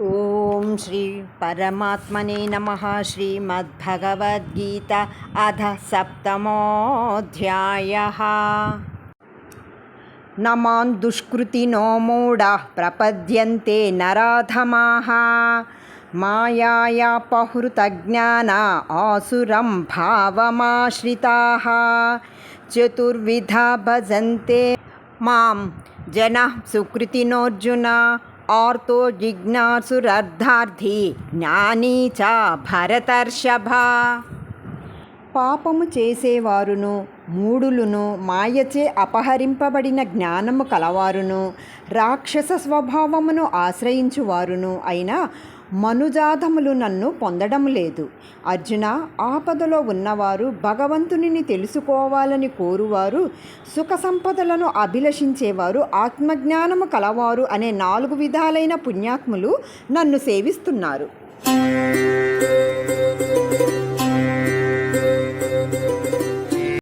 ఓం శ్రీ పరమాత్మనే నమః. శ్రీమద్భగవద్గీత అథ సప్తమోऽధ్యాయः. నమాన్ దుష్కృతినో మూఢాః ప్రపద్యంతే నరాధమాః మాయాయాపహృతజ్ఞానా ఆసురం భావమాశ్రితాః చతుర్విధా భజంతే మాం జనః సుకృతినోऽర్జున ఆర్తో జిజ్ఞాసురర్థార్థి జ్ఞానీ చ భరతర్షభ. పాపము చేసేవారును మూఢులును మాయచే అపహరింపబడిన జ్ఞానము కలవారును రాక్షస స్వభావమును ఆశ్రయించువారును అయిన మనుజాధములు నన్ను పొందడం లేదు. అర్జున, ఆపదలో ఉన్నవారు, భగవంతునిని తెలుసుకోవాలని కోరువారు, సుఖ సంపదలను అభిలషించేవారు, ఆత్మజ్ఞానము కలవారు అనే 4 విధాలైన పుణ్యాత్ములు నన్ను సేవిస్తున్నారు.